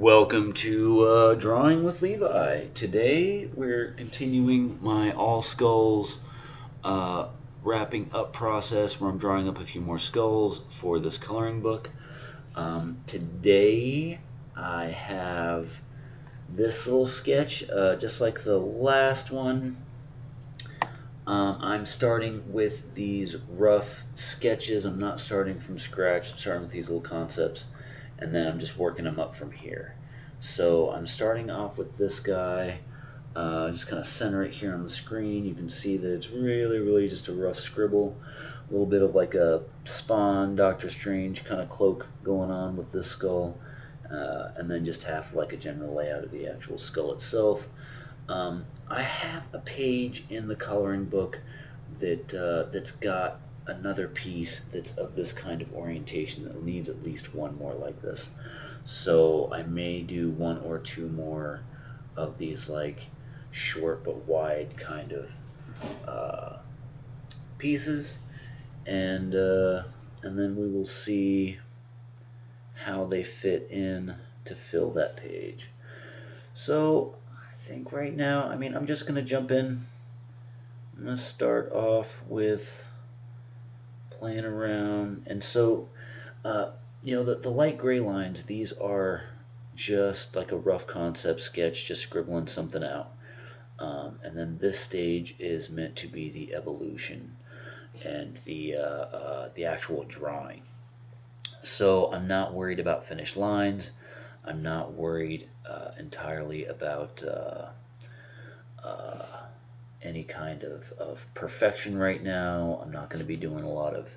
Welcome to Drawing with Levi. Today we're continuing my all skulls wrapping up process where I'm drawing up a few more skulls for this coloring book. Today I have this little sketch, just like the last one. I'm starting with these rough sketches. I'm not starting from scratch. I'm starting with these little concepts, and then I'm just working them up from here. So I'm starting off with this guy. Just kind of center it here on the screen. You can see that it's really just a rough scribble. A little bit of like a Spawn, Doctor Strange kind of cloak going on with this skull. And then just half of like a general layout of the actual skull itself. I have a page in the coloring book that's got another piece that's of this kind of orientation that needs at least one more like this. So I may do one or two more of these like short but wide kind of pieces, and then we will see how they fit in to fill that page. So I think right now, I'm just going to jump in. I'm going to start off with playing around. And so, the light gray lines, these are just like a rough concept sketch, just scribbling something out. And then this stage is meant to be the evolution and the actual drawing. So I'm not worried about finished lines. I'm not worried entirely about any kind of perfection right now. I'm not going to be doing a lot of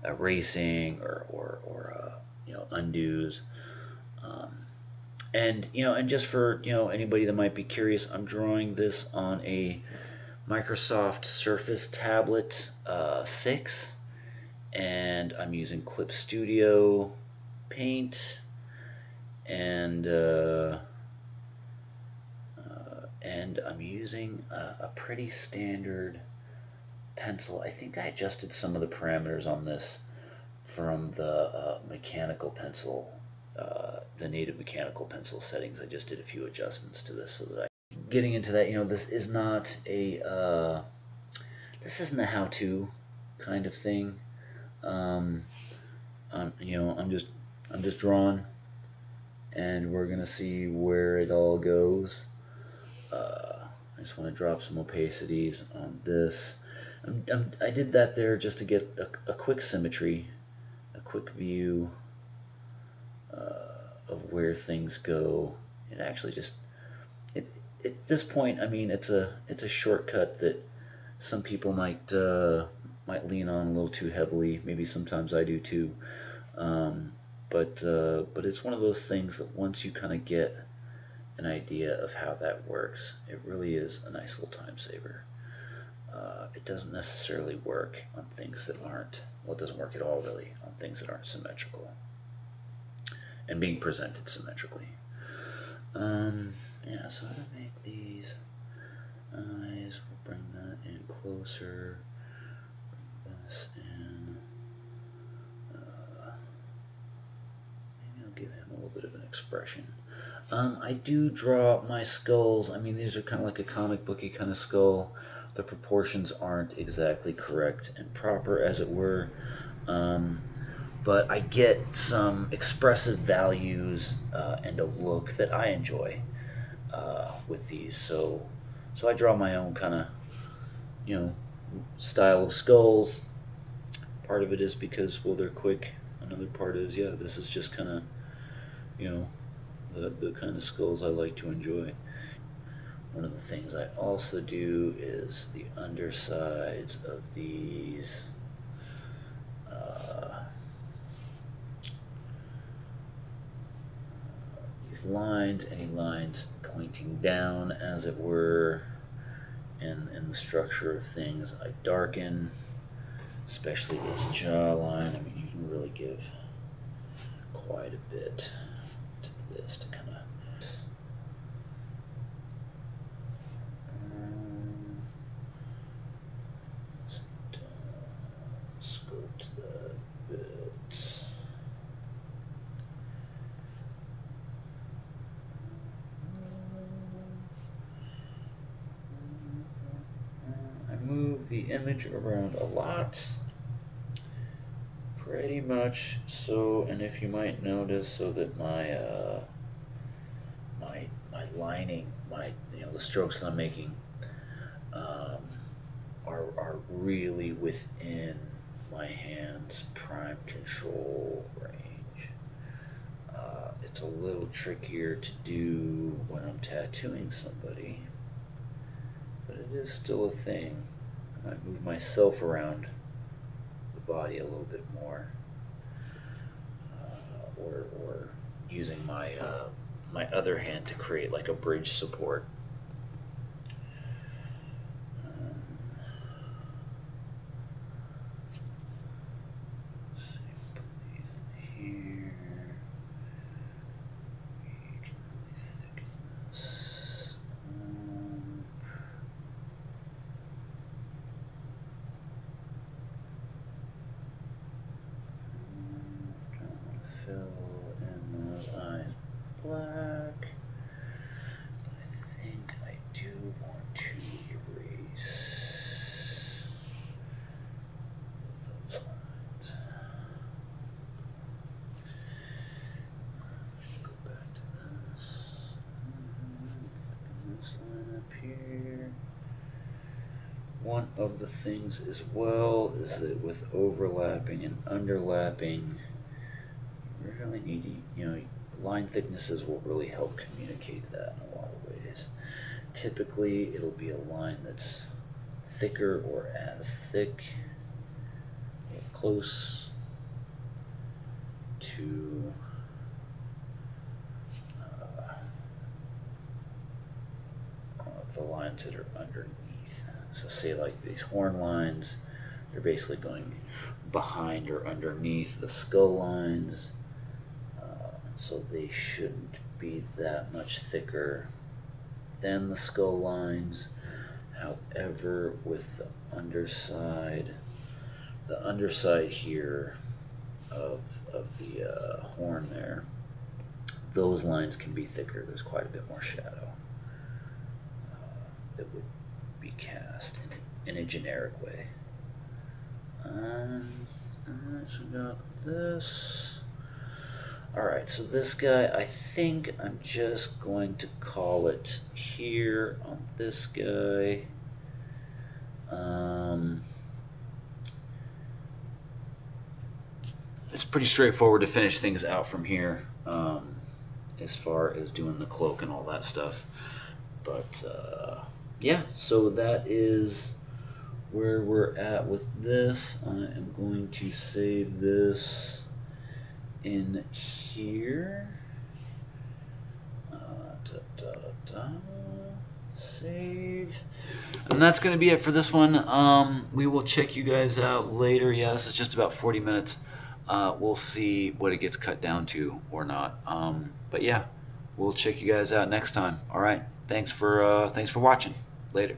erasing or undos. And just for anybody that might be curious, I'm drawing this on a Microsoft Surface Tablet 6, and I'm using Clip Studio Paint, and I'm using a pretty standard pencil. I think I adjusted some of the parameters on this from the mechanical pencil, the native mechanical pencil settings. I just did a few adjustments to this so that getting into that, this is not a this isn't a how-to kind of thing. I'm just drawing, and we're gonna see where it all goes. I just want to drop some opacities on this. I did that there just to get a quick symmetry, a quick view of where things go. It actually just at this point, it's a shortcut that some people might lean on a little too heavily. Maybe sometimes I do too. But it's one of those things that once you kind of get an idea of how that works, it really is a nice little time saver. It doesn't necessarily work on things that aren't, well, it doesn't work at all really on things that aren't symmetrical and being presented symmetrically. Yeah, so how to make these eyes, we'll bring that in closer, bring this in, maybe I'll give him a little bit of an expression. I do draw my skulls. These are kind of like a comic booky kind of skull. The proportions aren't exactly correct and proper, as it were, but I get some expressive values and a look that I enjoy with these. So I draw my own kind of style of skulls. Part of it is because, well, they're quick. Another part is, yeah, this is just kind of the kind of skulls I like to enjoy. One of the things I also do is the undersides of these lines, any lines pointing down, as it were, in the structure of things. I darken, especially this jawline. You can really give quite a bit to this to kind of sculpt that bit. image around a lot. Pretty much so, and if you might notice, so that my my lining, the strokes that I'm making are really within my hand's prime control range. It's a little trickier to do when I'm tattooing somebody, but it is still a thing. I might move myself around the body a little bit more, or using my my other hand to create like a bridge support. Black. I think I do want to erase those lines. Go back to this. This line up here. One of the things as well is that with overlapping and underlapping, you really need to, line thicknesses will really help communicate that in a lot of ways. Typically, it'll be a line that's thicker or as thick or close to the lines that are underneath. So say like these horn lines, they're basically going behind or underneath the skull lines. So they shouldn't be that much thicker than the skull lines. However, with the underside here of the horn there, those lines can be thicker. There's quite a bit more shadow that would be cast in a generic way. Alright, so we got this. Alright, so this guy, I think I'm just going to call it here on this guy. It's pretty straightforward to finish things out from here, as far as doing the cloak and all that stuff. But yeah, so that is where we're at with this. I am going to save this in here. Save. And that's going to be it for this one. We will check you guys out later. Yeah, this is just about 40 minutes. We'll see what it gets cut down to or not. But yeah, we'll check you guys out next time. All right. Thanks for watching. Later.